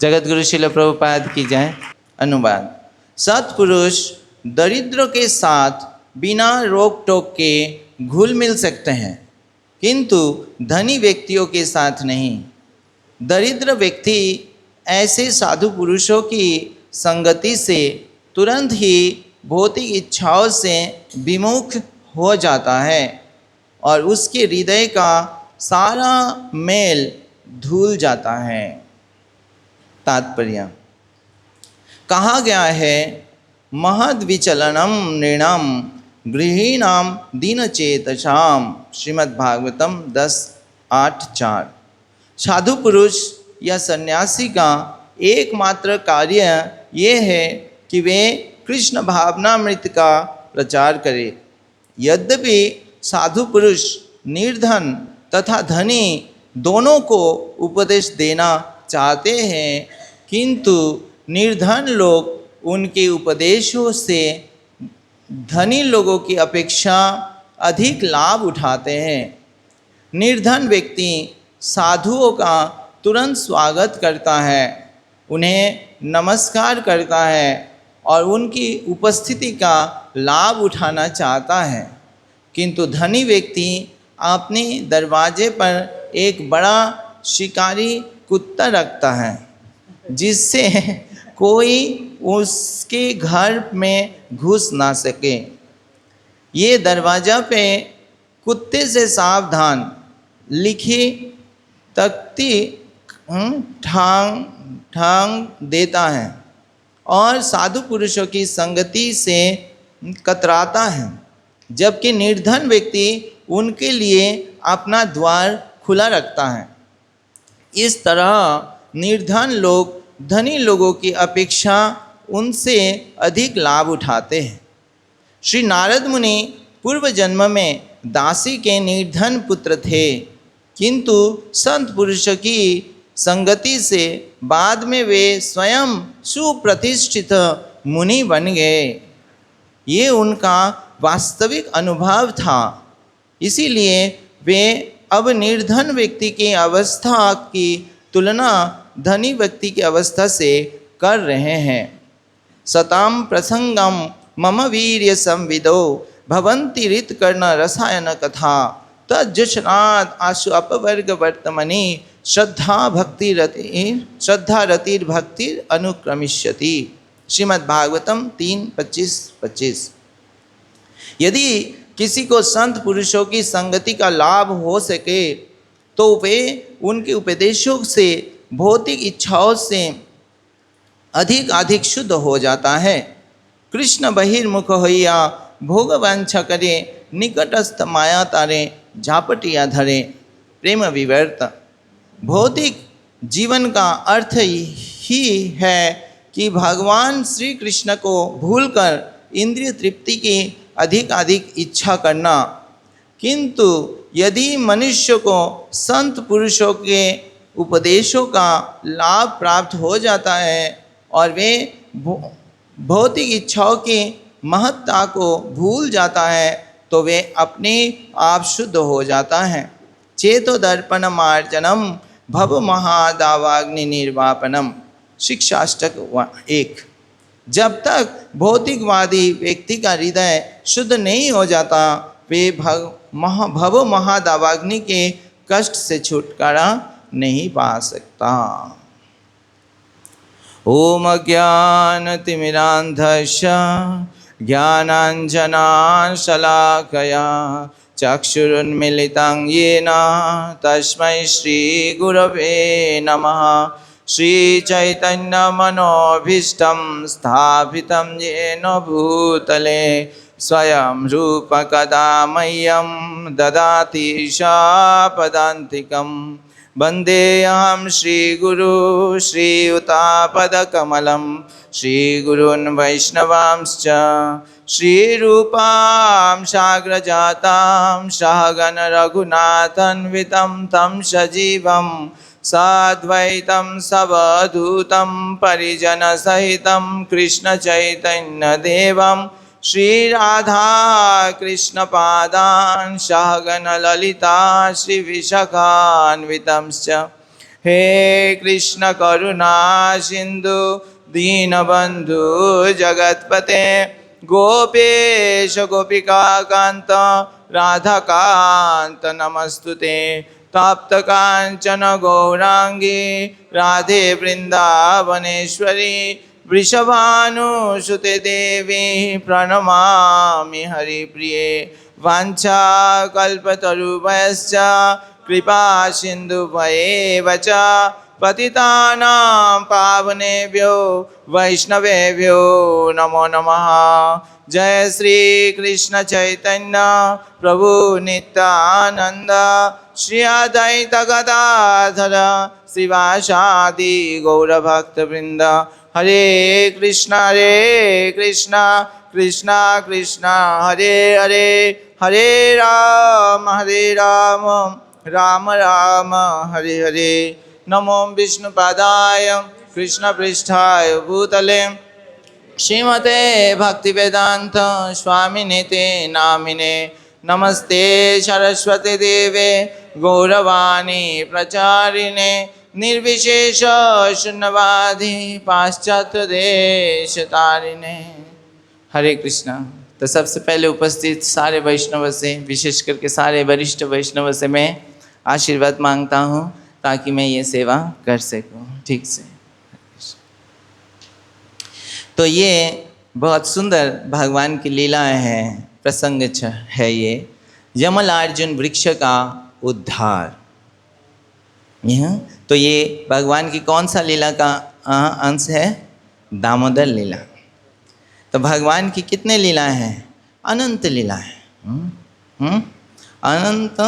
जगतगुरु श्रील प्रभुपाद की जय। अनुवाद। सत्पुरुष दरिद्रों के साथ बिना रोक टोक के घुल मिल सकते हैं, किंतु धनी व्यक्तियों के साथ नहीं। दरिद्र व्यक्ति ऐसे साधु पुरुषों की संगति से तुरंत ही भौतिक इच्छाओं से विमुख हो जाता है और उसके हृदय का सारा मेल धुल जाता है। तात्पर्य। कहा गया है, महद विचलनम नृणाम गृहीणाम दीनचेतसाम। श्रीमद् भागवतम 10:8-4। साधु पुरुष या सन्यासी का एकमात्र कार्य ये है कि वे कृष्ण भावनामृत का प्रचार करें। यद्यपि साधु पुरुष निर्धन तथा धनी दोनों को उपदेश देना चाहते हैं, किंतु निर्धन लोग उनके उपदेशों से धनी लोगों की अपेक्षा अधिक लाभ उठाते हैं। निर्धन व्यक्ति साधुओं का तुरंत स्वागत करता है, उन्हें नमस्कार करता है और उनकी उपस्थिति का लाभ उठाना चाहता है, किंतु धनी व्यक्ति अपने दरवाजे पर एक बड़ा शिकारी कुत्ता रखता है, जिससे कोई उसके घर में घुस ना सके। ये दरवाजा पे कुत्ते से सावधान लिखी तख्ती ठांग देता है और साधु पुरुषों की संगति से कतराता है, जबकि निर्धन व्यक्ति उनके लिए अपना द्वार खुला रखता है। इस तरह निर्धन लोग धनी लोगों की अपेक्षा उनसे अधिक लाभ उठाते हैं। श्री नारद मुनि पूर्व जन्म में दासी के निर्धन पुत्र थे, किंतु संत पुरुषों की संगति से बाद में वे स्वयं सुप्रतिष्ठित मुनि बन गए। ये उनका वास्तविक अनुभव था, इसीलिए वे अब निर्धन व्यक्ति की अवस्था की तुलना धनी व्यक्ति की अवस्था से कर रहे हैं। सताम प्रसंगम मम वीर्य संविदो भवन्ति ऋत कर्ण रसायन कथा तज्जनाद आशु अपवर्ग वर्तमनि श्रद्धा रतिर भक्तिर अनुक्रमिष्यति। श्रीमद् भागवतम 3:25-25। यदि किसी को संत पुरुषों की संगति का लाभ हो सके तो वे उनके उपदेशों से भौतिक इच्छाओं से अधिक शुद्ध हो जाता है। कृष्ण बहिर्मुख होइया भोग वांछा करे निकटस्थ माया तारे झापटिया धरे प्रेम विवर्त। भौतिक जीवन का अर्थ ही है कि भगवान श्री कृष्ण को भूलकर इंद्रिय तृप्ति की अधिक इच्छा करना, किंतु यदि मनुष्य को संत पुरुषों के उपदेशों का लाभ प्राप्त हो जाता है और वे भौतिक इच्छाओं की महत्ता को भूल जाता है, तो वे अपने आप शुद्ध हो जाता है। चेतो दर्पण मार्जनम भव महादावाग्नि निर्वापनम। शिक्षाष्टक 1। जब तक भौतिकवादी व्यक्ति का हृदय शुद्ध नहीं हो जाता, वे भव महादावाग्नि के कष्ट से छुटकारा नहीं पा सकता। ओम अज्ञानतिमिरान्धस्य ज्ञानाञ्जनाशलाकया चक्षुरुन्मीलितं येन तस्मै श्रीगुरवे नमः। श्रीचैतन्यमनोभीष्टं स्थापितं येन भूतले स्वयं रूप कदा मह्यं ददाति शापदान्तिकं। वन्देऽहं श्रीगुरु श्रीयुतापदकमलं श्रीगुरून् वैष्णवांश्च श्रीरूपां साग्रजातां सहगण रघुनाथान्वितं तं सजीवं साद्वैतं सवधूतं परिजनसहितं कृष्णचैतन्यदेवं श्रीराधा कृष्णपादान् सहगण ललिता श्रीविशाखान्वितंश्च हे कृष्ण करुणा सिंधु दीनबंधु जगतपते गोपेश गोपिका कांत राधा कांत नमस्तुते तप्त कांचन गौरांगी राधे वृंदावनेश्वरी वृषभानुसुते देवी प्रणमामि हरिप्रिये वाञ्छाकल्पतरुभ्यश्च कृपा सिन्धुभ्येव च पतितानां पावनेभ्यो वैष्णवेभ्यो नमो नमः। जय श्री कृष्ण चैतन्य प्रभु नित्यानंद श्री अद्वैत गदाधर श्रीवासादि गौरभक्तवृंद। हरे कृष्णा कृष्ण कृष्णा हरे हरे हरे राम राम राम हरे हरे। नमो विष्णुपादाय कृष्णपृष्ठाय भूतले श्रीमते भक्तिवेदांत स्वामिने ते नामिने नमस्ते सरस्वती देवे गौरवाणी प्रचारिणे निर्विशेष शून्यवादी पाश्चात्य देश तारिणे। हरे कृष्णा। तो सबसे पहले उपस्थित सारे वैष्णव से, विशेष करके सारे वरिष्ठ वैष्णव से मैं आशीर्वाद मांगता हूँ ताकि मैं ये सेवा कर सकूँ ठीक से। तो ये बहुत सुंदर भगवान की लीलाएं हैं, प्रसंग है ये यमलार्जुन वृक्ष का उद्धार। तो ये भगवान की कौन सा लीला का अंश है? दामोदर लीला। तो भगवान की कितने लीलाएं हैं? अनंत लीलाएं। अनंत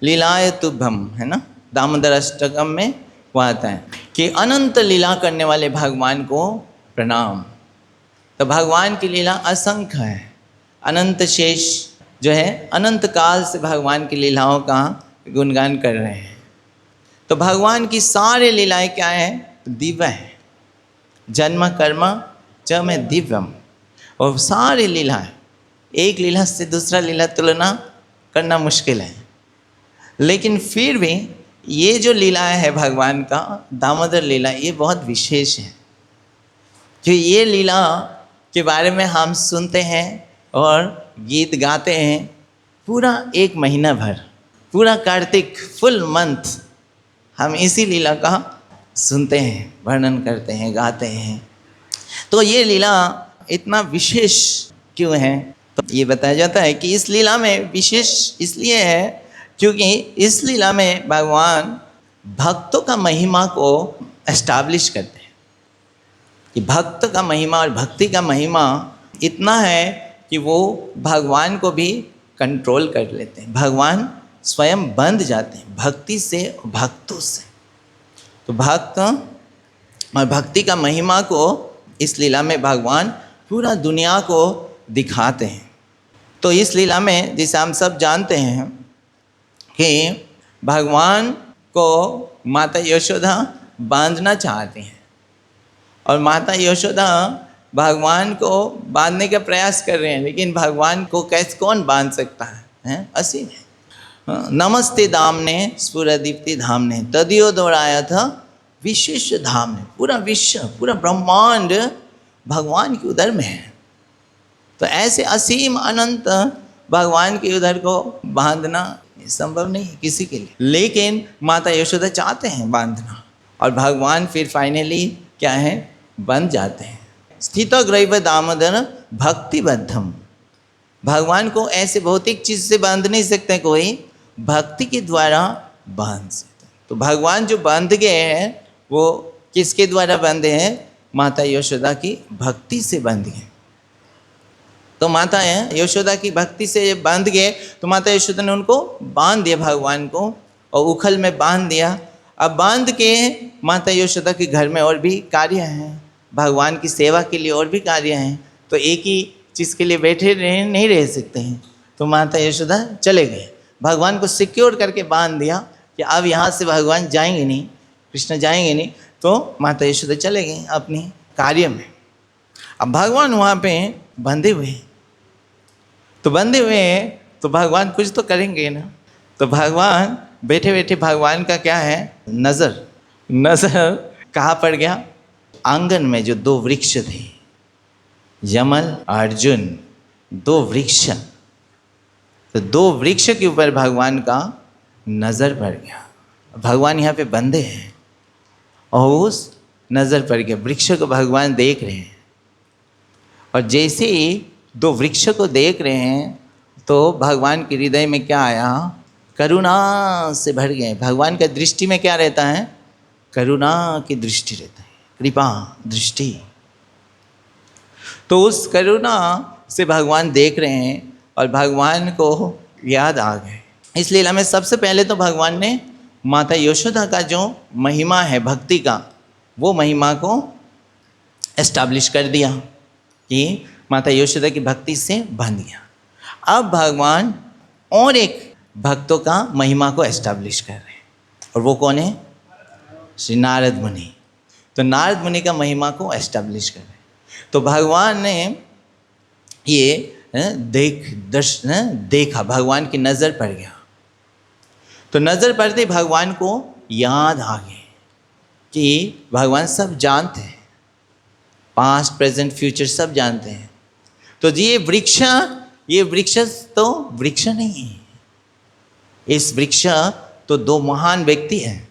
लीलाए तुभ्यम है ना, दामोदर अष्टकम में वो आता है कि अनंत लीला करने वाले भगवान को प्रणाम। तो भगवान की लीला असंख्य है, अनंत शेष जो है अनंत काल से भगवान की लीलाओं का गुणगान कर रहे हैं। तो भगवान की सारे लीलाएं क्या है? दिव्य है। जन्म कर्म च में दिव्यम। और सारी लीलाएं, एक लीला से दूसरा लीला तुलना करना मुश्किल है, लेकिन फिर भी ये जो लीलाएं है भगवान का दामोदर लीला, ये बहुत विशेष है। जो ये लीला के बारे में हम सुनते हैं और गीत गाते हैं पूरा एक महीना भर, पूरा कार्तिक फुल मंथ हम इसी लीला का सुनते हैं, वर्णन करते हैं, गाते हैं। तो ये लीला इतना विशेष क्यों है? तो ये बताया जाता है कि इस लीला में विशेष इसलिए है क्योंकि इस लीला में भगवान भक्तों का महिमा को एस्टैब्लिश करते हैं कि भक्त का महिमा और भक्ति का महिमा इतना है कि वो भगवान को भी कंट्रोल कर लेते हैं। भगवान स्वयं बंध जाते हैं भक्ति से, भक्तों से। तो भक्त और भक्ति का महिमा को इस लीला में भगवान पूरा दुनिया को दिखाते हैं। तो इस लीला में जिसे हम सब जानते हैं कि भगवान को माता यशोदा बांधना चाहती हैं और माता यशोदा भगवान को बांधने का प्रयास कर रहे हैं, लेकिन भगवान को कैसे कौन बांध सकता है? असीम है। नमस्ते धामने स्फुरदीप्ति धामने तदियो दोहराया था विशेष धामने। पूरा विश्व, पूरा ब्रह्मांड भगवान के उदर में है। तो ऐसे असीम अनंत भगवान के उदर को बांधना संभव नहीं है किसी के लिए, लेकिन माता यशोदा चाहते हैं बांधना और भगवान फिर फाइनली क्या है? बंध जाते हैं। स्थितो ग्रैव दामोदर भक्तिबद्धम। भगवान को ऐसे भौतिक चीज से बांध नहीं सकते कोई, भक्ति के द्वारा बांध सकते। तो भगवान जो बांध गए हैं वो किसके द्वारा बंधे हैं? माता यशोदा की भक्ति से बंध गए। तो माता यशोदा की भक्ति से बांध गए तो माता यशोदा ने उनको बांध दिया भगवान को, और उखल में बांध दिया। अब बांध के माता यशोदा के घर में और भी कार्य हैं, भगवान की सेवा के लिए और भी कार्य हैं। तो एक ही चीज़ के लिए बैठे नहीं रह सकते हैं। तो माता यशोदा चले गए, भगवान को सिक्योर करके बांध दिया कि अब यहाँ से भगवान जाएंगे नहीं, कृष्ण जाएंगे नहीं। तो माता यशोदा चले गए अपनी कार्य में। अब भगवान वहाँ पे बंधे हुए, तो बंधे हुए तो भगवान कुछ तो करेंगे ना। तो भगवान बैठे बैठे, भगवान का क्या है? नज़र। नजर कहाँ पड़ गया? आंगन में जो दो वृक्ष थे, यमल अर्जुन, दो वृक्ष, तो दो वृक्ष के ऊपर भगवान का नजर पड़ गया। भगवान यहाँ पे बंधे हैं और उस नजर पड़ गया, वृक्ष को भगवान देख रहे हैं। और जैसे ही दो वृक्ष को देख रहे हैं तो भगवान के हृदय में क्या आया? करुणा से भर गए। भगवान का दृष्टि में क्या रहता है? करुणा की दृष्टि रहता है, कृपा दृष्टि। तो उस करुणा से भगवान देख रहे हैं और भगवान को याद आ गए। इस लीला में सबसे पहले तो भगवान ने माता यशोदा का जो महिमा है भक्ति का, वो महिमा को एस्टैब्लिश कर दिया कि माता यशोदा की भक्ति से बंध गया। अब भगवान और एक भक्तों का महिमा को एस्टैब्लिश कर रहे हैं, और वो कौन है? श्री नारद मुनि। तो नारद मुनि का महिमा को एस्टैब्लिश कर रहे हैं। तो भगवान ने ये देखा, भगवान की नज़र पड़ गया। तो नज़र पड़ते भगवान को याद आ गए कि भगवान सब जानते हैं, पास्ट प्रेजेंट फ्यूचर सब जानते हैं। तो ये वृक्ष तो वृक्ष नहीं है, इस वृक्ष तो दो महान व्यक्ति हैं।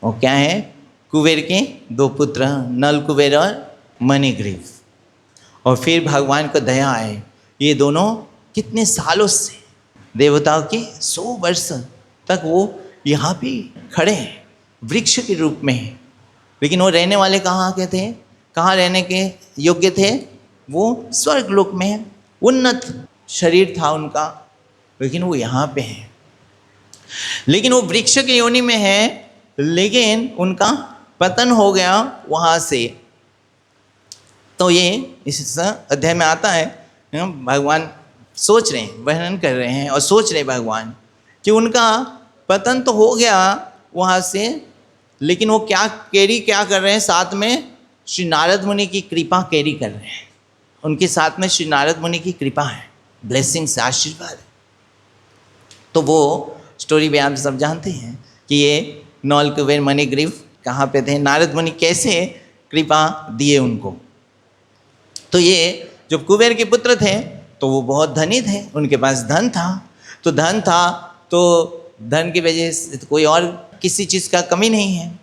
वो क्या है? कुबेर के दो पुत्र, नल कुबेर और मणिग्रीव। और फिर भगवान को दया आए, ये दोनों कितने सालों से, देवताओं के 100 वर्ष तक वो यहाँ पे खड़े हैं वृक्ष के रूप में, लेकिन वो रहने वाले कहाँ के थे? कहाँ रहने के योग्य थे? वो स्वर्ग लोक में है, उन्नत शरीर था उनका, लेकिन वो यहाँ पे हैं। लेकिन वो वृक्ष के योनि में है, लेकिन उनका पतन हो गया वहाँ से। तो ये इस अध्याय में आता है, भगवान सोच रहे हैं, वर्णन कर रहे हैं और सोच रहे भगवान कि उनका पतन तो हो गया वहाँ से, लेकिन वो क्या कर रहे हैं? साथ में श्री नारद मुनि की कृपा कैरी कर रहे हैं। उनके साथ में श्री नारद मुनि की कृपा है, ब्लेसिंग्स, आशीर्वाद। तो वो स्टोरी भी आप सब जानते हैं कि ये नल कुबेर मणिग्रीव कहाँ पे थे, नारद मुनि कैसे कृपा दिए उनको। तो ये जो कुबेर के पुत्र थे तो वो बहुत धनी थे, उनके पास धन था। तो धन की वजह से कोई और किसी चीज़ का कमी नहीं है।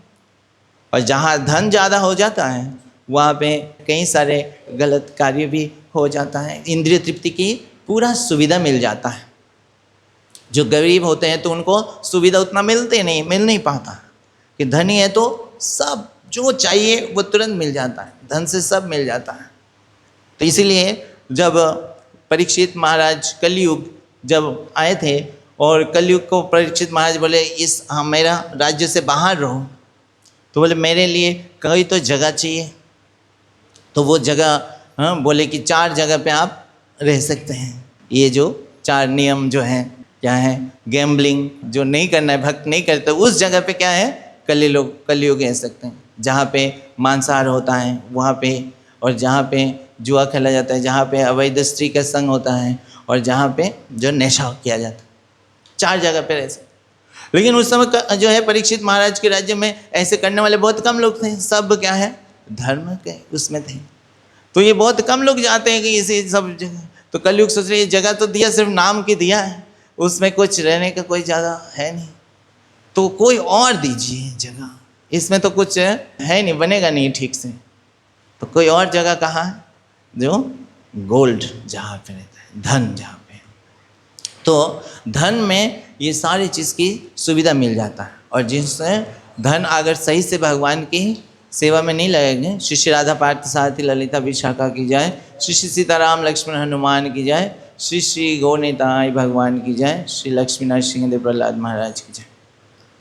और जहाँ धन ज़्यादा हो जाता है वहाँ पे कई सारे गलत कार्य भी हो जाता है, इंद्रिय तृप्ति की पूरा सुविधा मिल जाता है। जो गरीब होते हैं तो उनको सुविधा उतना मिल नहीं पाता। कि धनी है तो सब जो चाहिए वो तुरंत मिल जाता है, धन से सब मिल जाता है। तो इसीलिए जब परीक्षित महाराज कलयुग जब आए थे और कलयुग को परीक्षित महाराज बोले मेरा राज्य से बाहर रहो, तो बोले मेरे लिए कोई तो जगह चाहिए। तो वो जगह बोले कि 4 जगह पे आप रह सकते हैं। ये जो 4 नियम जो हैं क्या है? गैम्बलिंग जो नहीं करना है, भक्त नहीं करते, उस जगह पे क्या है? कलयुग रह सकते हैं। जहाँ पे मांसाहार होता है वहाँ पे, और जहाँ पे जुआ खेला जाता है, जहाँ पे अवैध स्त्री का संग होता है, और जहाँ पे जो नशा किया जाता है, 4 जगह पे रह सकते। लेकिन उस समय जो है परीक्षित महाराज के राज्य में ऐसे करने वाले बहुत कम लोग थे। सब क्या है? धर्म के उसमें थे। तो ये बहुत कम लोग जाते हैं कि इसी सब जगह। तो कलयुग सोच रहे ये जगह तो दिया, सिर्फ नाम की दिया है, उसमें कुछ रहने का कोई ज़्यादा है नहीं, तो कोई और दीजिए जगह, इसमें तो कुछ है नहीं, बनेगा नहीं ठीक से। तो कोई और जगह कहाँ है? जो गोल्ड जहाँ पे रहता है, धन जहाँ पे। तो धन में ये सारी चीज़ की सुविधा मिल जाता है। और जिससे धन अगर सही से भगवान की सेवा में नहीं लगेंगे, श्री श्री राधा पार्थ सारथी ललिता विशाखा की जाए, श्री श्री सीताराम लक्ष्मण हनुमान की जाए, श्री श्री गौनिताई भगवान की जाए, श्री लक्ष्मी नरसिंहदेव प्रहलाद महाराज की जाए।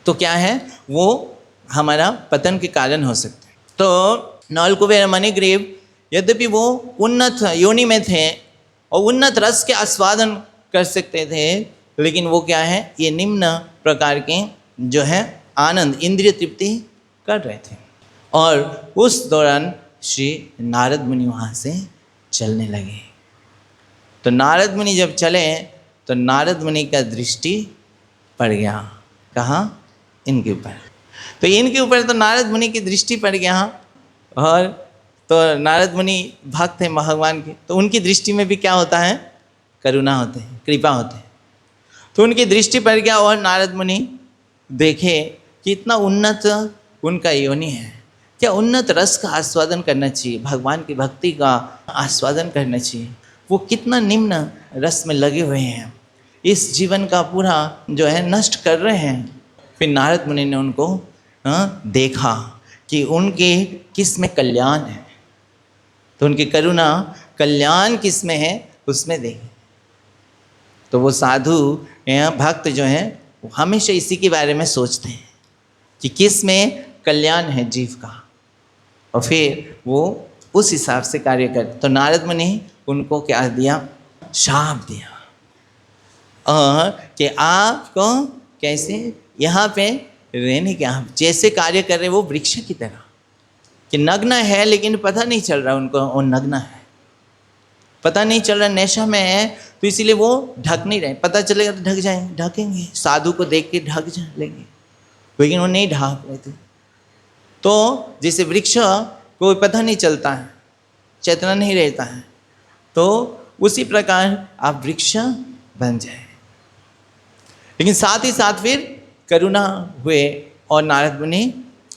तो क्या है? वो हमारा पतन के कारण हो सकते हैं। तो नल कुबेर मणिग्रीव यद्यपि वो उन्नत योनि में थे और उन्नत रस के आस्वादन कर सकते थे, लेकिन वो क्या है? ये निम्न प्रकार के जो है आनंद, इंद्रिय तृप्ति कर रहे थे। और उस दौरान श्री नारद मुनि वहाँ से चलने लगे। तो नारद मुनि जब चले तो नारद मुनि का दृष्टि पड़ गया कहाँ? इनके ऊपर। तो इनके ऊपर तो नारद मुनि की दृष्टि पड़ गया। और तो नारद मुनि भक्त हैं भगवान के, तो उनकी दृष्टि में भी क्या होता है, करुणा होते हैं, कृपा होते हैं। तो उनकी दृष्टि पड़ गया और नारद मुनि देखे कि इतना उन्नत उनका योनि है, क्या उन्नत रस का आस्वादन करना चाहिए, भगवान की भक्ति का आस्वादन करना चाहिए, वो कितना निम्न रस में लगे हुए हैं, इस जीवन का पूरा जो है नष्ट कर रहे हैं। फिर नारद मुनि ने उनको देखा कि उनके किस में कल्याण है, तो उनकी करुणा कल्याण किस में है उसमें देखें। तो वो साधु भक्त जो हैं वो हमेशा इसी के बारे में सोचते हैं कि किस में कल्याण है जीव का, और फिर वो उस हिसाब से कार्य करते। तो नारद मुनि उनको क्या दिया, शाप दिया कि आपको कैसे यहाँ पे रहने के, आप जैसे कार्य कर रहे वो वृक्ष की तरह, कि नग्न है लेकिन पता नहीं चल रहा उनको वो नग्न है, पता नहीं चल रहा, नशा में है, तो इसीलिए वो ढक नहीं रहे। पता चलेगा तो ढक जाएंगे, ढकेंगे, साधु को देख के ढक जा लेंगे, लेकिन वो नहीं ढाक रहे थे। तो जैसे वृक्ष को पता नहीं चलता है, चेतना नहीं रहता है, तो उसी प्रकार आप वृक्ष बन जाए। लेकिन साथ ही साथ फिर करुणा हुए और नारद मुनि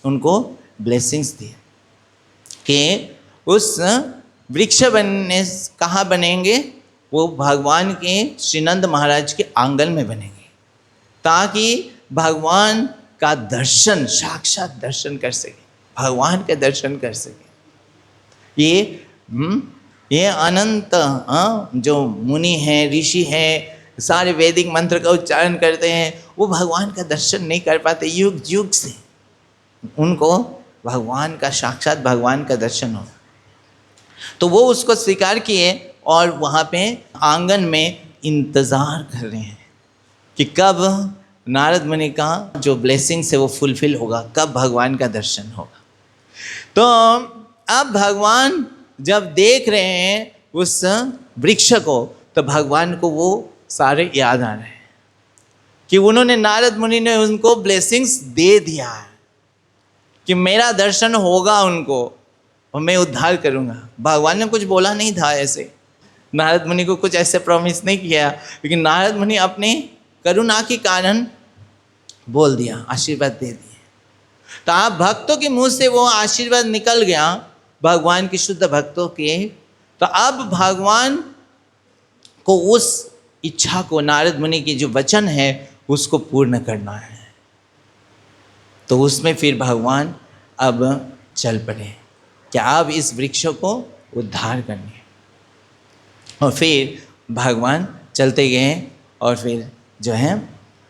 उनको ब्लेसिंग्स दिए कि उस वृक्ष बनने कहाँ बनेंगे, वो भगवान के श्रीनंद महाराज के आंगन में बनेंगे, ताकि भगवान का दर्शन, साक्षात दर्शन कर सके, भगवान के दर्शन कर सके। ये अनंत जो मुनि हैं, ऋषि हैं, सारे वैदिक मंत्र का उच्चारण करते हैं, वो भगवान का दर्शन नहीं कर पाते, युग युग से उनको भगवान का, साक्षात भगवान का दर्शन हो। तो वो उसको स्वीकार किए और वहाँ पे आंगन में इंतज़ार कर रहे हैं कि कब नारद मुनि का जो ब्लेसिंग है वो फुलफिल होगा, कब भगवान का दर्शन होगा। तो अब भगवान जब देख रहे हैं उस वृक्ष को, तो भगवान को वो सारे याद आ रहे हैं कि उन्होंने, नारद मुनि ने उनको ब्लेसिंग्स दे दिया है कि मेरा दर्शन होगा उनको और मैं उद्धार करूंगा। भगवान ने कुछ बोला नहीं था ऐसे, नारद मुनि को कुछ ऐसे प्रॉमिस नहीं किया, लेकिन नारद मुनि अपने करुणा के कारण बोल दिया, आशीर्वाद दे दिए। तो आप भक्तों के मुंह से वो आशीर्वाद निकल गया, भगवान के शुद्ध भक्तों के। तो अब भगवान को उस इच्छा को, नारद मुनि की जो वचन है उसको पूर्ण करना है। तो उसमें फिर भगवान अब चल पड़े कि अब इस वृक्ष को उद्धार करने। और फिर भगवान चलते गए और फिर जो है,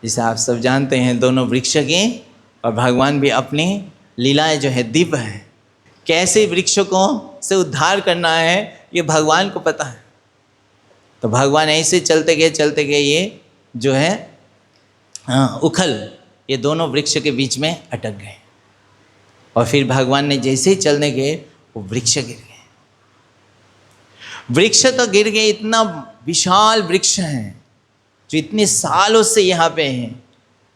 जिसे आप सब जानते हैं, दोनों वृक्ष के और भगवान भी अपनी लीलाएं जो है दिव्य है, कैसे वृक्षों को से उद्धार करना है ये भगवान को पता है। तो भगवान ऐसे चलते गए ये जो है उखल, ये दोनों वृक्ष के बीच में अटक गए। और फिर भगवान ने जैसे ही चलने गए वो वृक्ष गिर गए। वृक्ष तो गिर गए, इतना विशाल वृक्ष है जो इतने सालों से यहाँ पे हैं।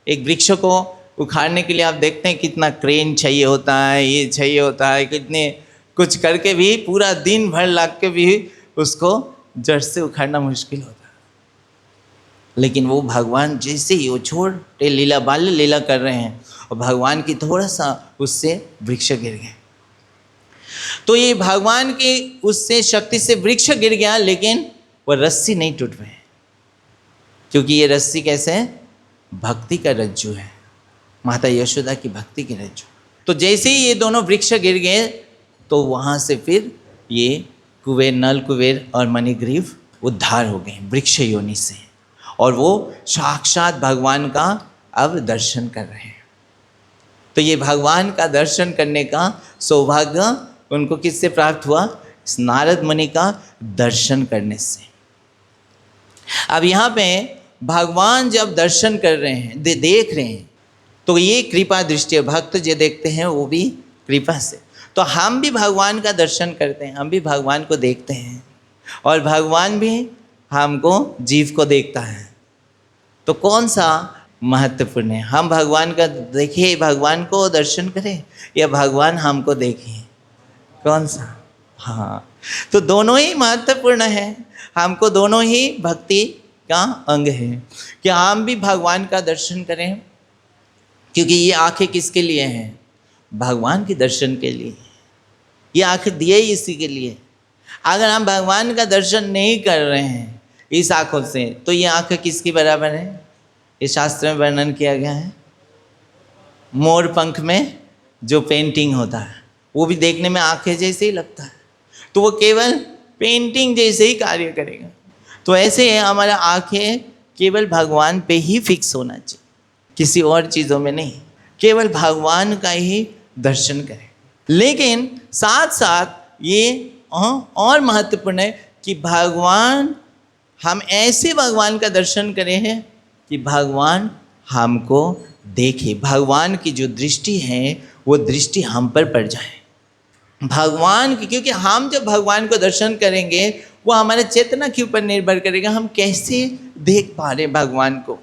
एक वृक्ष को उखाड़ने के लिए आप देखते हैं कितना क्रेन चाहिए होता है, ये चाहिए होता है, कितने कुछ करके भी पूरा दिन भर लग के भी उसको जड़ से उखाड़ना मुश्किल होता है। लेकिन वो भगवान जैसे ही वो छोटे लीला, बाल्य लीला कर रहे हैं और भगवान की थोड़ा सा उससे वृक्ष गिर गए। तो ये भगवान की उससे शक्ति से वृक्ष गिर गया, लेकिन वो रस्सी नहीं टूट रही, क्योंकि ये रस्सी कैसे है, भक्ति का रज्जु है, माता यशोदा की भक्ति की रज्जु। तो जैसे ही ये दोनों वृक्ष गिर गए तो वहाँ से फिर ये कुबेर, नल कुबेर और मणिग्रीव उद्धार हो गए वृक्ष योनि से, और वो साक्षात भगवान का अब दर्शन कर रहे हैं। तो ये भगवान का दर्शन करने का सौभाग्य उनको किससे प्राप्त हुआ, इस नारद मुनि का दर्शन करने से। अब यहाँ पे भगवान जब दर्शन कर रहे हैं, देख रहे हैं, तो ये कृपा दृष्टि है, भक्त जो देखते हैं वो भी कृपा से। तो हम भी भगवान का दर्शन करते हैं, हम भी भगवान को देखते हैं, और भगवान भी हमको, जीव को देखता है। तो कौन सा महत्वपूर्ण है। हम भगवान का देखें, भगवान को दर्शन करें, या भगवान हमको देखें, कौन सा? हाँ, तो दोनों ही महत्वपूर्ण है। हमको दोनों ही भक्ति का अंग है कि हम भी भगवान का दर्शन करें, क्योंकि ये आंखें किसके लिए हैं? भगवान के दर्शन के लिए। ये आंखें दिए ही इसी के लिए। अगर हम भगवान का दर्शन नहीं कर रहे हैं इस आंखों से, तो ये आंखें किसकी बराबर है? ये शास्त्र में वर्णन किया गया है। मोर पंख में जो पेंटिंग होता है वो भी देखने में आंखें जैसे ही लगता है, तो वो केवल पेंटिंग जैसे ही कार्य करेगा। तो ऐसे हमारा आंखें केवल भगवान पे ही फिक्स होना चाहिए, किसी और चीज़ों में नहीं, केवल भगवान का ही दर्शन करें। लेकिन साथ साथ ये और महत्वपूर्ण है कि भगवान, हम ऐसे भगवान का दर्शन करें हैं कि भगवान हमको देखे, भगवान की जो दृष्टि है वो दृष्टि हम पर पड़ जाए भगवान की। क्योंकि हम जब भगवान को दर्शन करेंगे वो हमारे चेतना के ऊपर निर्भर करेगा, हम कैसे देख पा रहे हैं भगवान को,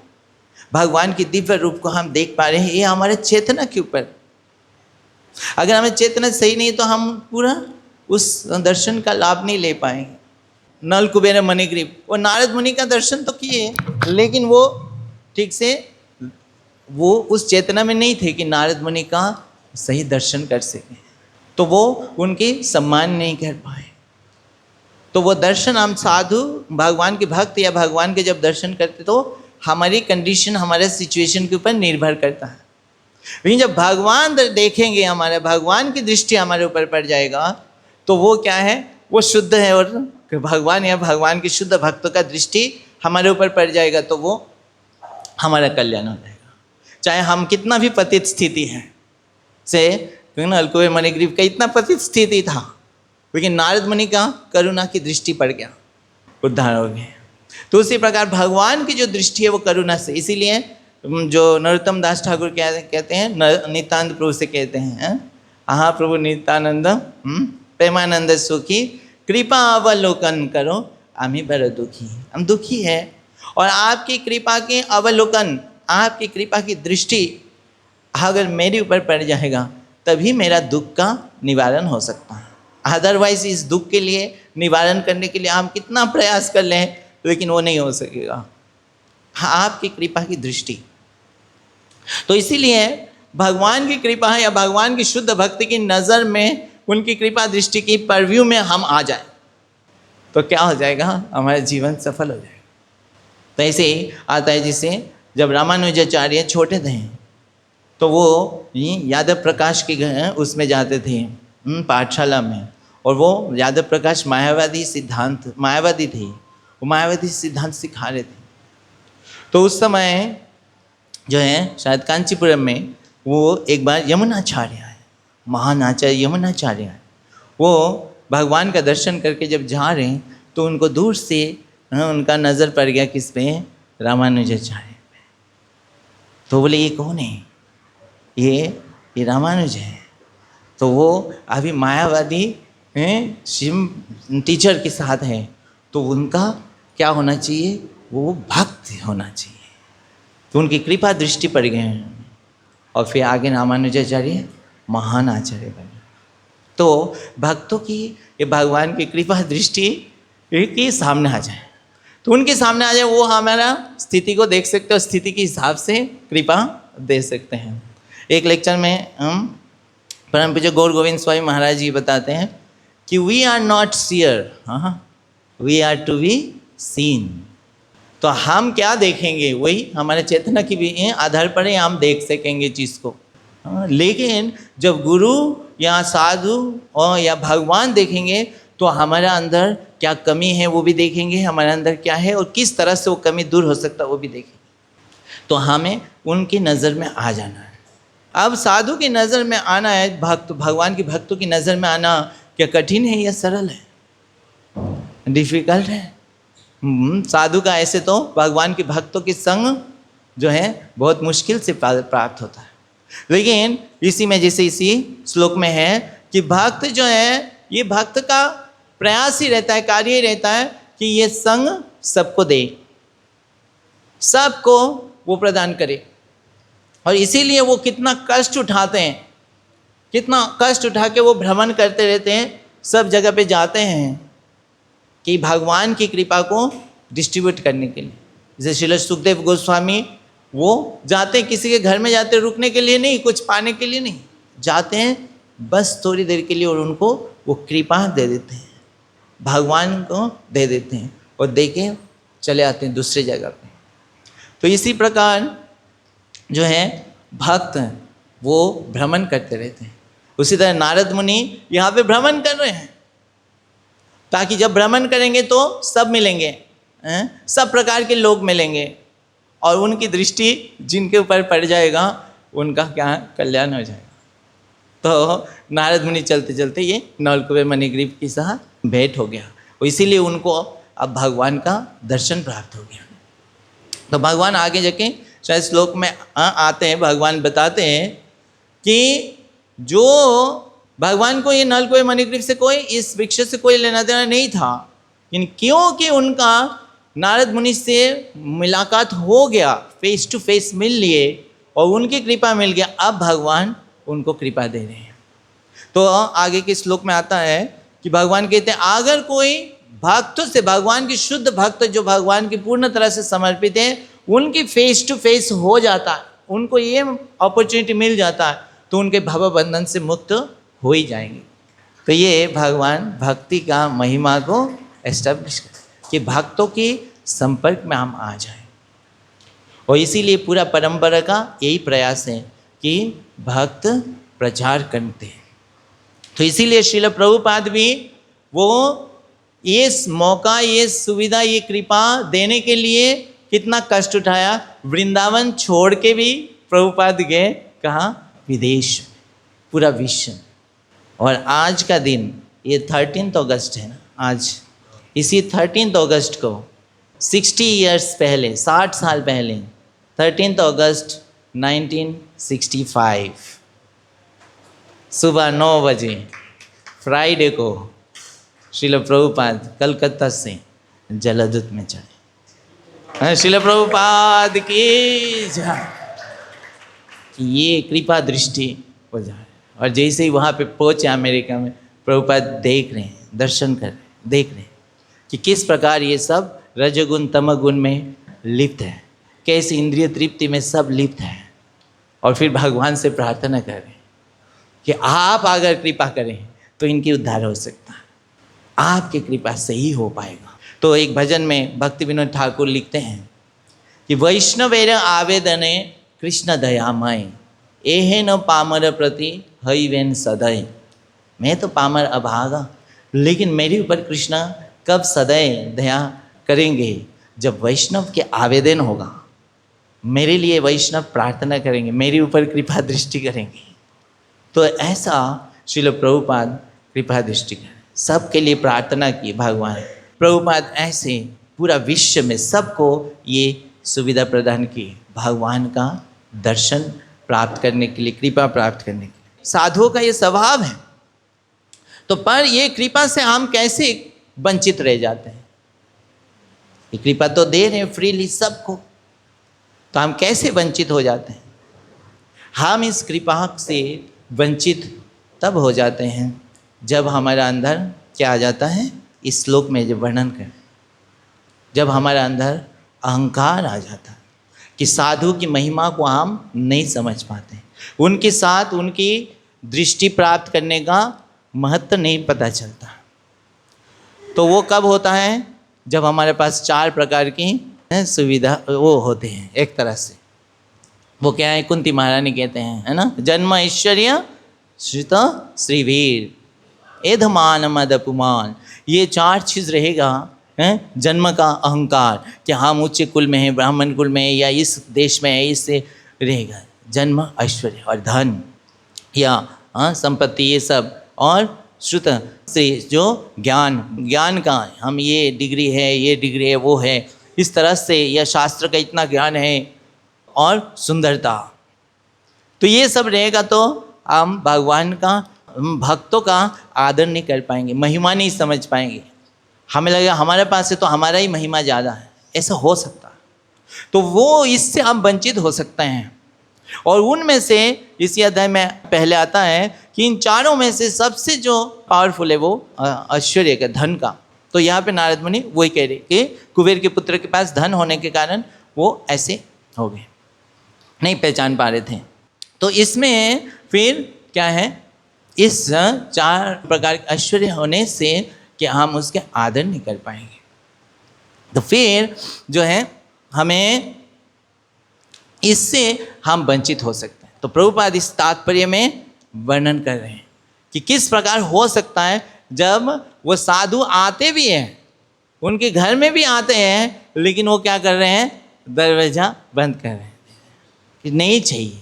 भगवान की दिव्य रूप को हम देख पा रहे हैं, ये हमारे चेतना के ऊपर। अगर हमें चेतना सही नहीं तो हम पूरा उस दर्शन का लाभ नहीं ले पाएंगे। नल कुबेर मणिग्रीव, वो नारद मुनि का दर्शन तो किए, लेकिन वो ठीक से वो उस चेतना में नहीं थे कि नारद मुनि का सही दर्शन कर सके, तो वो उनके सम्मान नहीं कर पाए। तो वो दर्शन हम साधु भगवान के भक्त या भगवान के जब दर्शन करते तो हमारी कंडीशन, हमारे सिचुएशन के ऊपर निर्भर करता है। लेकिन जब भगवान देखेंगे, हमारे भगवान की दृष्टि हमारे ऊपर पड़ जाएगा, तो वो क्या है? वो शुद्ध है, और भगवान या भगवान के शुद्ध भक्तों का दृष्टि हमारे ऊपर पड़ जाएगा तो वो हमारा कल्याण हो जाएगा। चाहे हम कितना भी पतित स्थिति है से, नल कुबेर मणिग्रीव का इतना पतित स्थिति था, लेकिन नारद मुनि का करुणा की दृष्टि पड़ गया, उद्धार हो गए। तो उसी प्रकार भगवान की जो दृष्टि है वो करुणा से, इसीलिए जो नरोत्तम दास ठाकुर कहते हैं, नित्यानंद प्रभु से कहते हैं, आहा प्रभु नित्यानंद प्रेमानंद सुखी, कृपा अवलोकन करो, आमी बड़े दुखी। हम दुखी है, और आपकी कृपा के अवलोकन, आपकी कृपा की दृष्टि अगर मेरे ऊपर पड़ जाएगा तभी मेरा दुख का निवारण हो सकता है। अदरवाइज इस दुख के लिए निवारण करने के लिए हम कितना प्रयास कर लें, लेकिन वो नहीं हो सकेगा। आपकी कृपा की दृष्टि। तो इसीलिए भगवान की कृपा या भगवान की शुद्ध भक्ति की नज़र में, उनकी कृपा दृष्टि की परव्यू में हम आ जाए तो क्या हो जाएगा? हमारा जीवन सफल हो जाएगा। तो ऐसे ही आता है, जिसे जब रामानुजाचार्य छोटे थे तो वो यादव प्रकाश के घर उसमें जाते थे, पाठशाला में, और वो यादव प्रकाश मायावादी थे, वो मायावादी सिद्धांत सिखा रहे थे। तो उस समय जो है शायद कांचीपुरम में वो एक बार यमुनाचार्य आए, महान आचार्य यमुनाचार्य आए। वो भगवान का दर्शन करके जब जा रहे हैं तो उनको दूर से उनका नज़र पड़ गया किस पे? रामानुजाचार्य पे। तो बोले ये कौन है? ये रामानुज है। तो वो अभी मायावादी शिव टीचर के साथ है, तो उनका क्या होना चाहिए? वो भक्त होना चाहिए। तो उनकी कृपा दृष्टि पड़ गए हैं, और फिर आगे रामानुजाचार्य महान आचार्य बने। तो भक्तों की ये भगवान की कृपा दृष्टि के सामने आ जाए, तो उनके सामने आ जाए, वो हमारा स्थिति को देख सकते हैं और स्थिति के हिसाब से कृपा दे सकते हैं। एक लेक्चर में हम परम पूज्य गौर गोविंद स्वामी महाराज जी बताते हैं कि we are not seer, we are to be seen. तो हम क्या देखेंगे वही हमारे चेतना की भी आधार पर ही हम देख सकेंगे चीज़ को। लेकिन जब गुरु या साधु और या भगवान देखेंगे तो हमारे अंदर क्या कमी है वो भी देखेंगे, हमारे अंदर क्या है और किस तरह से वो कमी दूर हो सकता है वो भी देखेंगे। तो हमें उनकी नज़र में आ जाना है। अब साधु की नज़र में आना है, भगवान की भक्तों की नज़र में आना क्या कठिन है या सरल है? डिफिकल्ट है। साधु का ऐसे तो भगवान के भक्तों के संग जो है बहुत मुश्किल से प्राप्त होता है। लेकिन इसी में जैसे इसी श्लोक में है कि भक्त जो है, ये भक्त का प्रयास ही रहता है, कार्य ही रहता है कि ये संग सबको दे, सबको वो प्रदान करे। और इसीलिए वो कितना कष्ट उठाते हैं, कितना कष्ट उठा के वो भ्रमण करते रहते हैं, सब जगह पे जाते हैं कि भगवान की कृपा को डिस्ट्रीब्यूट करने के लिए। जैसे श्रील सुखदेव गोस्वामी वो जाते हैं, किसी के घर में जाते हैं रुकने के लिए नहीं, कुछ पाने के लिए नहीं, जाते हैं बस थोड़ी देर के लिए, और उनको वो कृपा दे देते हैं, भगवान को दे देते हैं और दे के चले आते हैं दूसरी जगह पे। तो इसी प्रकार जो है भक्त वो भ्रमण करते रहते हैं। उसी तरह नारद मुनि यहाँ पे भ्रमण कर रहे हैं, ताकि जब भ्रमण करेंगे तो सब मिलेंगे, सब प्रकार के लोग मिलेंगे, और उनकी दृष्टि जिनके ऊपर पड़ जाएगा उनका क्या कल्याण हो जाएगा। तो नारद मुनि चलते चलते ये नलकुबेर मणिग्रीव के साथ भेंट हो गया, और इसीलिए उनको अब भगवान का दर्शन प्राप्त हो गया। तो भगवान आगे जाके शायद श्लोक में आते हैं, भगवान बताते हैं कि जो भगवान को ये नलकुबेर मणिग्रीव से कोई, इस वृक्ष से कोई लेना देना नहीं था, क्योंकि उनका नारद मुनि से मुलाकात हो गया, फेस टू फेस मिल लिए और उनकी कृपा मिल गया, अब भगवान उनको कृपा दे रहे हैं। तो आगे के श्लोक में आता है कि भगवान कहते हैं अगर कोई भक्तों से, भगवान की शुद्ध भक्त जो भगवान की पूर्ण तरह से समर्पित है, उनकी फेस टू फेस हो जाता है, उनको ये अपॉर्चुनिटी मिल जाता है, तो उनके भव बंधन से मुक्त हो ही जाएंगे। तो ये भगवान भक्ति का महिमा को एस्टेब्लिश कर कि भक्तों के संपर्क में हम आ जाएं, और इसीलिए पूरा परंपरा का यही प्रयास है कि भक्त प्रचार करते हैं। तो इसीलिए श्रील प्रभुपाद भी वो ये मौका, ये सुविधा, ये कृपा देने के लिए कितना कष्ट उठाया। वृंदावन छोड़ के भी प्रभुपाद गए कहाँ? विदेश, पूरा विश्व। और आज का दिन ये 13 अगस्त है ना, आज इसी 13 अगस्त को 60 ईयर्स पहले, 60 साल पहले, 13 अगस्त 1965 सुबह 9 बजे फ्राइडे को श्रील प्रभुपाद कलकत्ता से जलदूत में चढ़े। श्रील प्रभुपाद की जय। ये कृपा दृष्टि हो जाए। और जैसे ही वहाँ पे पहुँचे अमेरिका में, प्रभुपाद देख रहे हैं, दर्शन कर रहे हैं, देख रहे हैं कि किस प्रकार ये सब रजगुण तमगुण में लिप्त है, कैसे इंद्रिय तृप्ति में सब लिप्त है। और फिर भगवान से प्रार्थना कर रहे हैं कि आप अगर कृपा करें तो इनकी उद्धार हो सकता है, आपकी कृपा से ही हो पाएगा। तो एक भजन में भक्ति विनोद ठाकुर लिखते हैं कि वैष्णवेर आवेदने कृष्ण दयामय, एहे न पामर प्रति हईवेन सदय। मैं तो पामर अभागा, लेकिन मेरे ऊपर कृष्ण कब सदैव दया करेंगे? जब वैष्णव के आवेदन होगा, मेरे लिए वैष्णव प्रार्थना करेंगे, मेरे ऊपर कृपा दृष्टि करेंगे। तो ऐसा श्रील प्रभुपाद कृपा दृष्टि करें, सबके लिए प्रार्थना की भगवान। प्रभुपाद ऐसे पूरा विश्व में सबको ये सुविधा प्रदान की, भगवान का दर्शन प्राप्त करने के लिए, कृपा प्राप्त करने के लिए। साधुओं का ये स्वभाव है। तो पर ये कृपा से हम कैसे वंचित रह जाते हैं? ये कृपा तो दे रहे हैं फ्रीली सबको, तो हम कैसे वंचित हो जाते हैं? हम इस कृपा से वंचित तब हो जाते हैं जब हमारा अंदर क्या आ जाता है? इस श्लोक में जो वर्णन कर, जब हमारा अंदर अहंकार आ जाता है कि साधु की महिमा को हम नहीं समझ पाते, उनके साथ उनकी दृष्टि प्राप्त करने का महत्व नहीं पता चलता। तो वो कब होता है? जब हमारे पास 4 प्रकार की सुविधा वो होते हैं। एक तरह से वो क्या है? कुंती महारानी कहते हैं, है ना, जन्म ऐश्वर्य श्रुत श्रीवीर एधमान मद पुमान। ये 4 चीज़ रहेगा है? जन्म का अहंकार कि हम उच्च कुल में हैं, ब्राह्मण कुल में है, या इस देश में है, इससे रहेगा जन्म, ऐश्वर्य और धन या संपत्ति, ये सब। और श्रुत से जो ज्ञान का, हम ये डिग्री है, ये डिग्री है, वो है, इस तरह से, या शास्त्र का इतना ज्ञान है, और सुंदरता। तो ये सब रहेगा तो हम भगवान का, भक्तों का आदर नहीं कर पाएंगे, महिमा नहीं समझ पाएंगे। हमें लगेगा हमारे पास है तो हमारा ही महिमा ज़्यादा है, ऐसा हो सकता है। तो वो इससे हम वंचित हो सकते हैं। और उनमें से इसी अध्याय में पहले आता है कि इन चारों में से सबसे जो पावरफुल है वो ऐश्वर्य का, धन का। तो यहाँ पे नारद मुनि वही कह रहे कि कुबेर के पुत्र के पास धन होने के कारण वो ऐसे हो गए, नहीं पहचान पा रहे थे। तो इसमें फिर क्या है, इस 4 प्रकार के ऐश्वर्य होने से कि हम उसके आदर नहीं कर पाएंगे, तो फिर जो है हमें इससे हम वंचित हो सकते हैं। तो प्रभुपाद इस तात्पर्य में वर्णन कर रहे हैं कि किस प्रकार हो सकता है जब वो साधु आते भी हैं, उनके घर में भी आते हैं, लेकिन वो क्या कर रहे हैं, दरवाजा बंद कर रहे हैं कि नहीं चाहिए,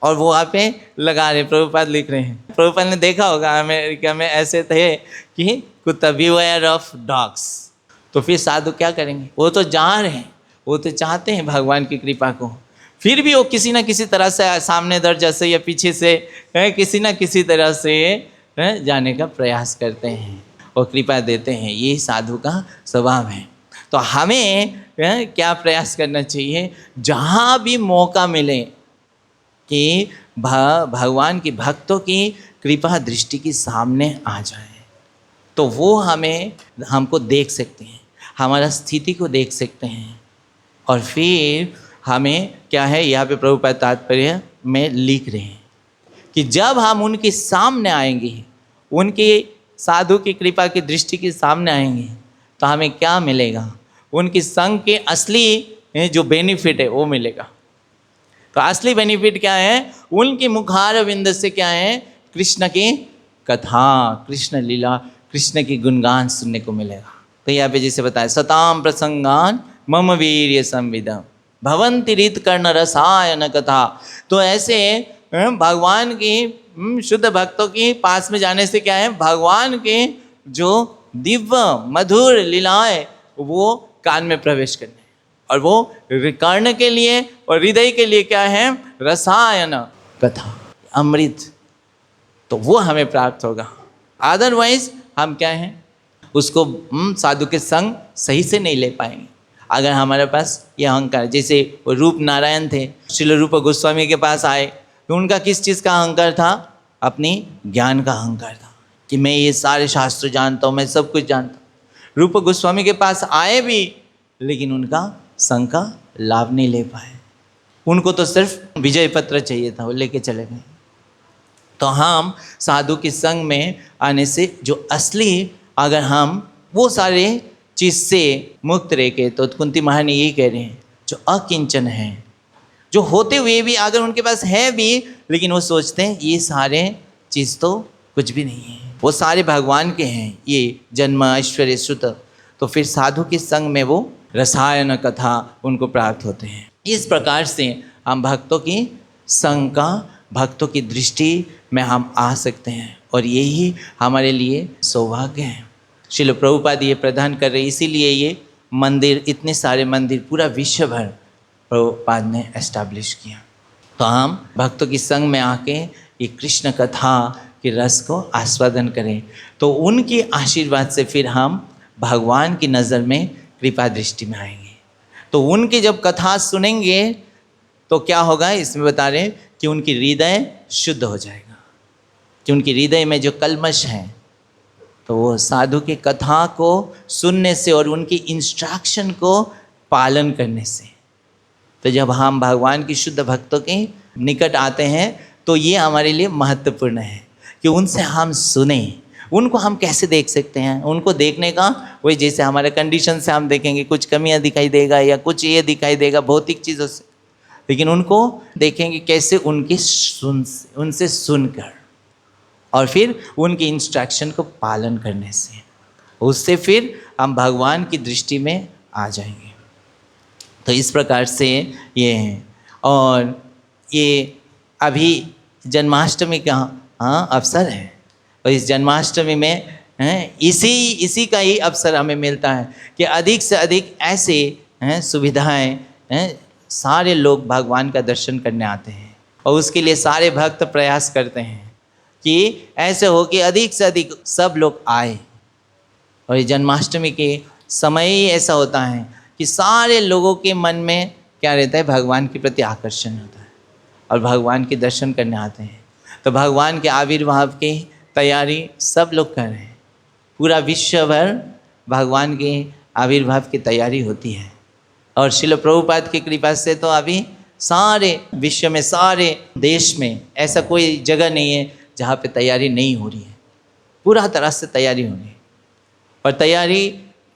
और वो वहाँ पे लगा रहे। प्रभुपाद लिख रहे हैं, प्रभुपाद ने देखा होगा अमेरिका में ऐसे थे कि कुत्ता बिवेयर ऑफ डॉग्स। तो फिर साधु क्या करेंगे, वो तो जा रहे हैं, वो तो चाहते हैं भगवान की कृपा को, फिर भी वो किसी ना किसी तरह से सामने दरवाजा से या पीछे से किसी ना किसी तरह से जाने का प्रयास करते हैं और कृपा देते हैं। ये साधु का स्वभाव है। तो हमें क्या प्रयास करना चाहिए, जहाँ भी मौका मिले कि भगवान की भक्तों की कृपा दृष्टि के सामने आ जाए, तो वो हमको देख सकते हैं, हमारा स्थिति को देख सकते हैं, और फिर हमें क्या है, यहाँ पे प्रभुपाद तात्पर्य में लिख रहे हैं कि जब हम उनके सामने आएंगे, उनके साधु की कृपा की दृष्टि के सामने आएंगे, तो हमें क्या मिलेगा, उनकी संग के असली जो बेनिफिट है वो मिलेगा। तो असली बेनिफिट क्या है, उनके मुखार विंद से क्या है, कृष्ण की कथा, कृष्ण लीला, कृष्ण की गुणगान सुनने को मिलेगा। तो यहाँ पे जैसे बताया, सताम प्रसंगान मम वीर्य संविदम भवंति रीत कर्ण रसायन कथा। तो ऐसे भगवान की शुद्ध भक्तों के पास में जाने से क्या है, भगवान के जो दिव्य मधुर लीलाएं वो कान में प्रवेश करने, और वो कर्ण के लिए और हृदय के लिए क्या है, रसायन कथा, अमृत। तो वो हमें प्राप्त होगा। अदरवाइज हम क्या हैं, उसको साधु के संग सही से नहीं ले पाएंगे। अगर हमारे पास ये अहंकार, जैसे वो रूप नारायण थे, श्रील रूप गोस्वामी के पास आए, तो उनका किस चीज़ का अहंकार था, अपनी ज्ञान का अहंकार था कि मैं ये सारे शास्त्र जानता हूँ, मैं सब कुछ जानता हूँ। रूप गोस्वामी के पास आए भी, लेकिन उनका संग का लाभ नहीं ले पाए। उनको तो सिर्फ विजय पत्र चाहिए था, वो लेके चले गए। तो हम साधु के संग में आने से जो असली, अगर हम वो सारे चीज़ से मुक्त रह के, तो कुंती महारानी यही कह रहे हैं, जो अकिंचन हैं, जो होते हुए भी अगर उनके पास है भी, लेकिन वो सोचते हैं ये सारे चीज़ तो कुछ भी नहीं है, वो सारे भगवान के हैं, ये जन्म ऐश्वर्य श्रुत। तो फिर साधु के संग में वो रसायन कथा उनको प्राप्त होते हैं। इस प्रकार से हम भक्तों की संग का, भक्तों की दृष्टि में हम आ सकते हैं, और यही हमारे लिए सौभाग्य है। श्रील प्रभुपाद ये प्रदान कर रहे, इसीलिए ये मंदिर, इतने सारे मंदिर पूरा विश्व भर प्रभुपाद ने एस्टैब्लिश किया। तो हम भक्तों की संग में आके ये कृष्ण कथा के रस को आस्वादन करें, तो उनके आशीर्वाद से फिर हम भगवान की नज़र में कृपा दृष्टि में आएंगे। तो उनकी जब कथा सुनेंगे तो क्या होगा, इसमें बता रहे कि उनकी हृदय शुद्ध हो जाएगा, कि उनकी हृदय में जो कल्मश है, तो वो साधु की कथा को सुनने से और उनकी इंस्ट्रक्शन को पालन करने से, तो जब हम भगवान की शुद्ध भक्तों के निकट आते हैं, तो ये हमारे लिए महत्वपूर्ण है कि उनसे हम सुने। उनको हम कैसे देख सकते हैं, उनको देखने का वही, जैसे हमारे कंडीशन से हम देखेंगे, कुछ कमियां दिखाई देगा या कुछ ये दिखाई देगा भौतिक चीज़ों से, लेकिन उनको देखेंगे कैसे, उनसे सुनकर, और फिर उनकी इंस्ट्रक्शन को पालन करने से, उससे फिर हम भगवान की दृष्टि में आ जाएंगे। तो इस प्रकार से ये है। और ये अभी जन्माष्टमी का अवसर है, और इस जन्माष्टमी में इसी का ही अवसर हमें मिलता है कि अधिक से अधिक ऐसे सुविधाएं सारे लोग भगवान का दर्शन करने आते हैं, और उसके लिए सारे भक्त प्रयास करते हैं कि ऐसे हो कि अधिक से अधिक सब लोग आए। और ये जन्माष्टमी के समय ही ऐसा होता है कि सारे लोगों के मन में क्या रहता है, भगवान के प्रति आकर्षण होता है। और भगवान के दर्शन करने आते हैं। तो भगवान के आविर्भाव की तैयारी सब लोग कर रहे हैं। पूरा विश्व भर भगवान के आविर्भाव की तैयारी होती है। और श्रील प्रभुपाद की कृपा से तो अभी सारे विश्व में, सारे देश में ऐसा कोई जगह नहीं है जहाँ पे तैयारी नहीं हो रही है। पूरा तरह से तैयारी हो रही है। और तैयारी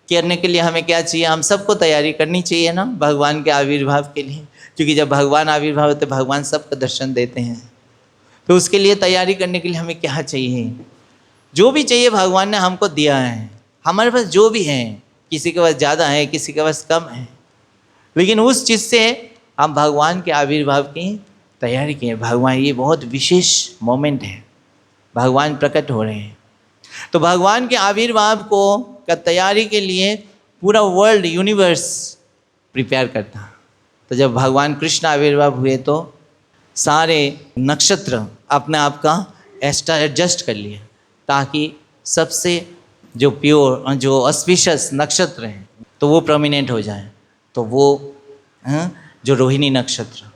करने के लिए हमें क्या चाहिए? हम सबको तैयारी करनी चाहिए ना भगवान के आविर्भाव के लिए, क्योंकि जब भगवान आविर्भाव होते भगवान सबको दर्शन देते हैं। तो उसके लिए तैयारी करने के लिए हमें क्या चाहिए? जो भी चाहिए भगवान ने हमको दिया है। हमारे पास जो भी है, किसी के पास ज़्यादा है, किसी के पास कम है, लेकिन उस चीज़ से हम भगवान के आविर्भाव की तैयारी किए। भगवान, ये बहुत विशेष मोमेंट है, भगवान प्रकट हो रहे हैं। तो भगवान के आविर्भाव को का तैयारी के लिए पूरा वर्ल्ड, यूनिवर्स प्रिपेयर करता। तो जब भगवान कृष्ण आविर्भाव हुए तो सारे नक्षत्र अपने आप का एडजस्ट कर लिए, ताकि सबसे जो प्योर, जो ऑस्पिशियस नक्षत्र हैं तो वो प्रोमिनेंट हो जाए। तो वो जो रोहिणी नक्षत्र,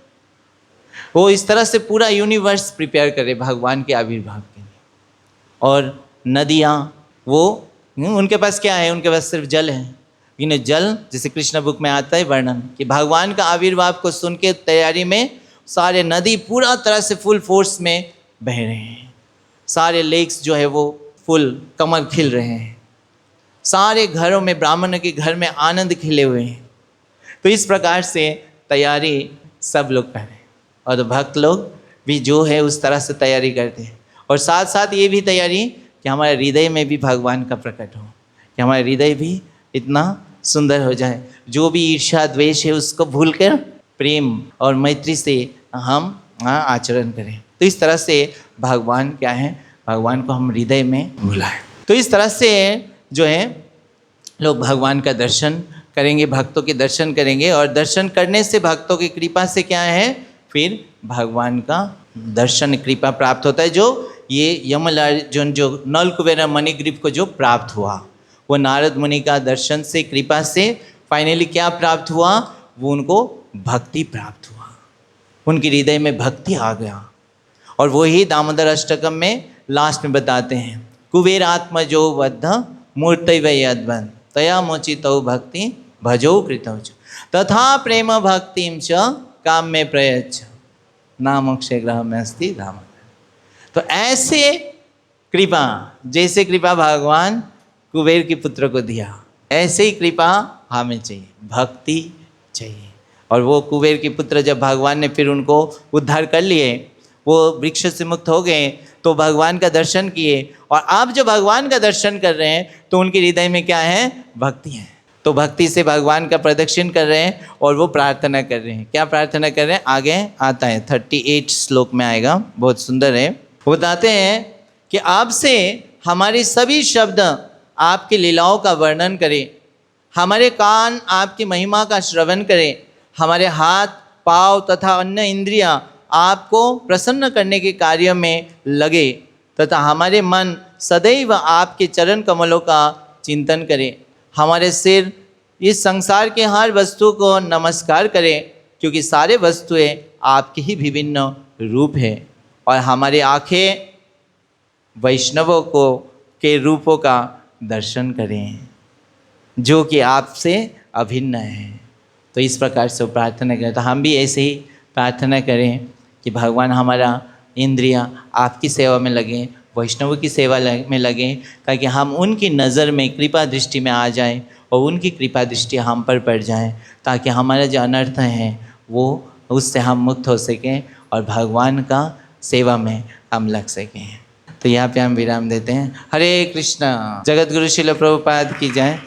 वो इस तरह से पूरा यूनिवर्स प्रिपेयर करे भगवान के आविर्भाव के लिए। और नदियाँ, वो उनके पास क्या है? उनके पास सिर्फ जल है। लेकिन जल, जैसे कृष्ण बुक में आता है वर्णन कि भगवान का आविर्भाव को सुन के तैयारी में सारे नदी पूरा तरह से फुल फोर्स में बह रहे हैं। सारे लेक्स जो है वो फुल कमल खिल रहे हैं। सारे घरों में, ब्राह्मण के घर में आनंद खिले हुए हैं। तो इस प्रकार से तैयारी सब लोग कर रहे हैं। और भक्त लोग भी जो है उस तरह से तैयारी करते हैं। और साथ साथ ये भी तैयारी कि हमारे हृदय में भी भगवान का प्रकट हो, कि हमारे हृदय भी इतना सुंदर हो जाए, जो भी ईर्ष्या द्वेष है उसको भूलकर प्रेम और मैत्री से हम आचरण करें। तो इस तरह से भगवान क्या है? भगवान को हम हृदय में बुलाएं। तो इस तरह से जो है लोग भगवान का दर्शन करेंगे, भक्तों के दर्शन करेंगे। और दर्शन करने से, भक्तों की कृपा से क्या है? फिर भगवान का दर्शन कृपा प्राप्त होता है। जो ये यमलार्जुन, जो नल कुबेर मणिग्रीव को जो प्राप्त हुआ, वो नारद मुनि का दर्शन से, कृपा से फाइनली क्या प्राप्त हुआ? वो उनको भक्ति प्राप्त हुआ। उनके हृदय में भक्ति आ गया। और वही दामोदर अष्टकम में लास्ट में बताते हैं, कुबेर आत्मा जो बद्ध मूर्ति वै अद्भुत तया मोचितौ भक्ति भजो कृतौ च तथा प्रेम भक्तिम च काम में प्रयच्छ नाम अक्षय ग्रह में अस्ति दामोदर। तो ऐसे कृपा, जैसे कृपा भगवान कुबेर के पुत्र को दिया, ऐसे ही कृपा हमें चाहिए, भक्ति चाहिए। और वो कुबेर के पुत्र जब भगवान ने फिर उनको उद्धार कर लिए, वो वृक्ष से मुक्त हो गए, तो भगवान का दर्शन किए। और आप जो भगवान का दर्शन कर रहे हैं तो उनके हृदय में क्या है? भक्ति है। तो भक्ति से भगवान का प्रदक्षिण कर रहे हैं और वो प्रार्थना कर रहे हैं। क्या प्रार्थना कर रहे हैं? आगे आता है, 38 श्लोक में आएगा, बहुत सुंदर है। वो बताते हैं कि आपसे हमारे सभी शब्द आपकी लीलाओं का वर्णन करें, हमारे कान आपकी महिमा का श्रवण करें, हमारे हाथ, पाँव तथा अन्य इंद्रियां आपको प्रसन्न करने के कार्य में लगे, तथा हमारे मन सदैव आपके चरण कमलों का चिंतन करें। हमारे सिर इस संसार के हर वस्तु को नमस्कार करें, क्योंकि सारे वस्तुएं आपके ही विभिन्न रूप हैं। और हमारी आँखें वैष्णवों को के रूपों का दर्शन करें, जो कि आपसे अभिन्न है। तो इस प्रकार से प्रार्थना करें। तो हम भी ऐसे ही प्रार्थना करें कि भगवान हमारा इंद्रियां आपकी सेवा में लगें, वैष्णवों की सेवा में लगें, ताकि हम उनकी नज़र में कृपा दृष्टि में आ जाएं और उनकी कृपा दृष्टि हम पर पड़ जाए, ताकि हमारा जो अनर्थ है वो उससे हम मुक्त हो सकें और भगवान का सेवा में हम लग सकें। तो यहाँ पे हम विराम देते हैं। हरे कृष्णा। जगत गुरु श्रील प्रभुपाद की जय।